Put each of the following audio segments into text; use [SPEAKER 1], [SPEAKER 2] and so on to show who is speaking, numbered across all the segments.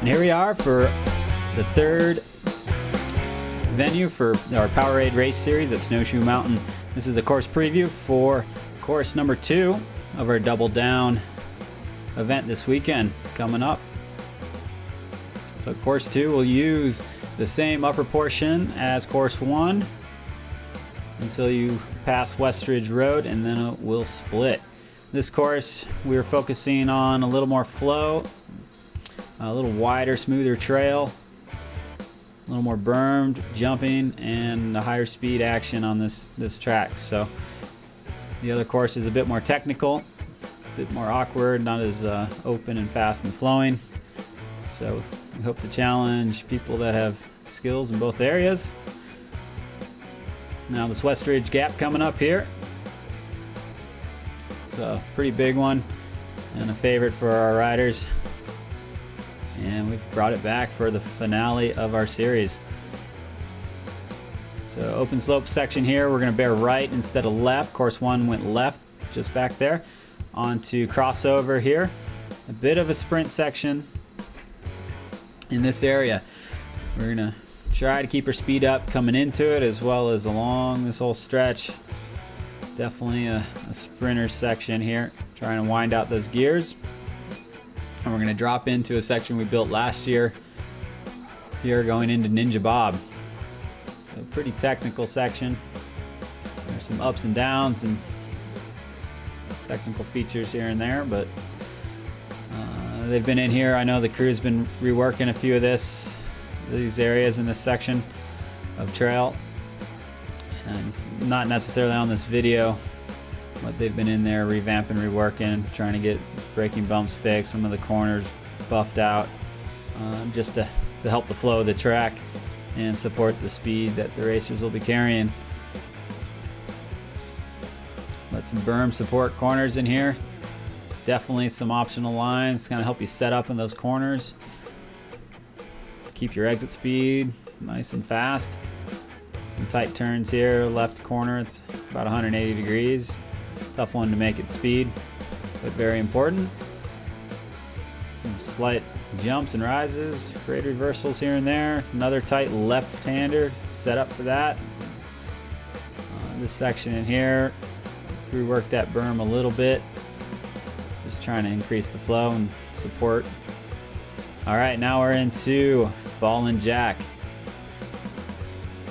[SPEAKER 1] And here we are for the third venue for our Powerade race series at Snowshoe Mountain. This is a course preview for course number 2 of our Double Down event this weekend coming up. So course 2 will use the same upper portion as course 1 until you pass Westridge Road, and then it will split. This course we are focusing on a little more flow, a little wider, smoother trail, a little more bermed, jumping, and a higher speed action on this track. So the other course is a bit more technical, a bit more awkward, not as open and fast and flowing. So we hope to challenge people that have skills in both areas. Now this Westridge Gap coming up here. It's a pretty big one and a favorite for our riders. And we've brought it back for the finale of our series. So open slope section here, we're going to bear right instead of left. Course 1 went left just back there. Onto crossover here. A bit of a sprint section in this area. We're going to try to keep our speed up coming into it as well as along this whole stretch. Definitely a sprinter section here. Trying to wind out those gears. And we're going to drop into a section we built last year here going into Ninja Bob. So a pretty technical section. There's some ups and downs and technical features here and there, but they've been in here. I know the crew's been reworking a few of these areas in this section of trail. And it's not necessarily on this video, but they've been in there revamping, reworking, trying to get braking bumps fixed, some of the corners buffed out, just to help the flow of the track and support the speed that the racers will be carrying. But some berm support corners in here. Definitely some optional lines to kind of help you set up in those corners. Keep your exit speed nice and fast. Some tight turns here, left corner, it's about 180 degrees. Tough one to make at speed, but very important. Some slight jumps and rises, great reversals here and there. Another tight left-hander set up for that. This section in here, reworked that berm a little bit. Just trying to increase the flow and support. All right, now we're into Ball and Jack.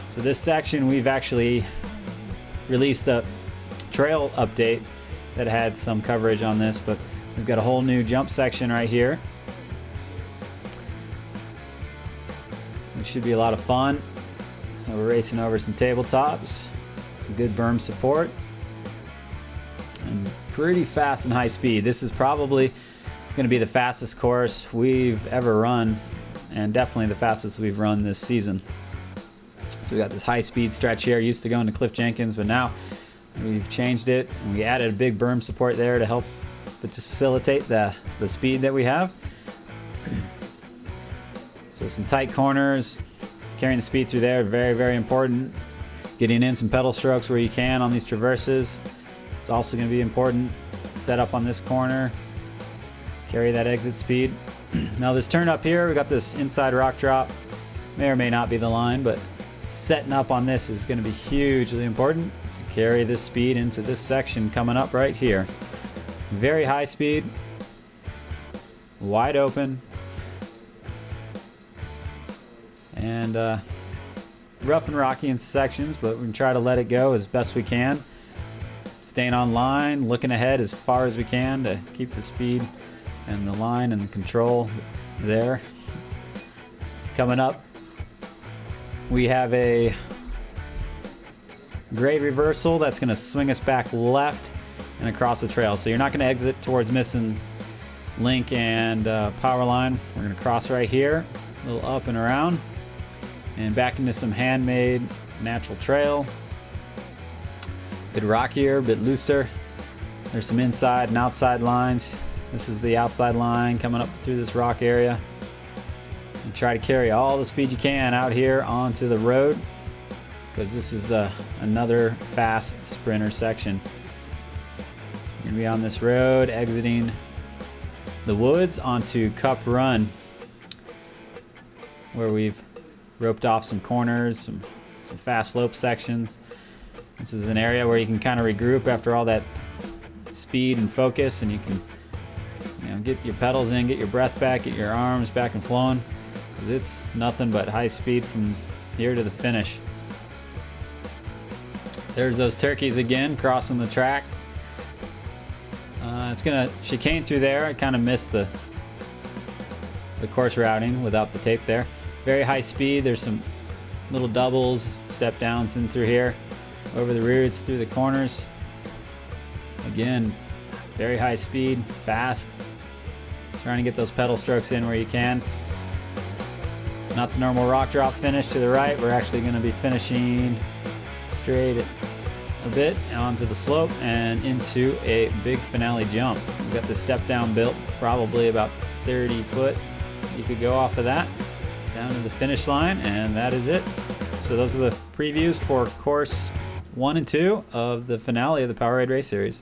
[SPEAKER 1] So this section we've actually released a trail update that had some coverage on this, but we've got a whole new jump section right here. It should be a lot of fun. So we're racing over some tabletops, some good berm support, and pretty fast and high speed. This is probably going to be the fastest course we've ever run, and definitely the fastest we've run this season. So we got this high speed stretch here. Used to going to Cliff Jenkins, but now we've changed it and we added a big berm support there to help facilitate the speed that we have. So some tight corners, carrying the speed through there, very, very important. Getting in some pedal strokes where you can on these traverses. It's also going to be important. Set up on this corner, carry that exit speed. Now this turn up here, we got this inside rock drop. May or may not be the line, but setting up on this is going to be hugely important to carry this speed into this section coming up right here. Very high speed, wide open, and rough and rocky in sections, but we can try to let it go as best we can. Staying on line, looking ahead as far as we can to keep the speed and the line and the control there. Coming up, we have a grade reversal that's going to swing us back left and across the trail. So you're not going to exit towards missing link and power line. We're going to cross right here, a little up and around, and back into some handmade natural trail. A bit rockier, a bit looser. There's some inside and outside lines. This is the outside line coming up through this rock area. And try to carry all the speed you can out here onto the road, because this is another fast sprinter section. You're going to be on this road exiting the woods onto Cup Run. where we've roped off some corners, some fast slope sections. This is an area where you can kind of regroup after all that speed and focus, and you can get your pedals in, get your breath back, get your arms back and flowing, because it's nothing but high speed from here to the finish. There's those turkeys again crossing the track. It's gonna chicane through there. I kind of missed the course routing without the tape there. Very high speed. There's some little doubles, step downs in through here, over the roots, through the corners. Again, very high speed, fast. Trying to get those pedal strokes in where you can. Not the normal rock drop finish to the right. We're actually going to be finishing straight a bit onto the slope and into a big finale jump. We've got the step down built, probably about 30 foot. You could go off of that down to the finish line, and that is it. So those are the previews for course 1 and 2 of the finale of the Powerade Race Series.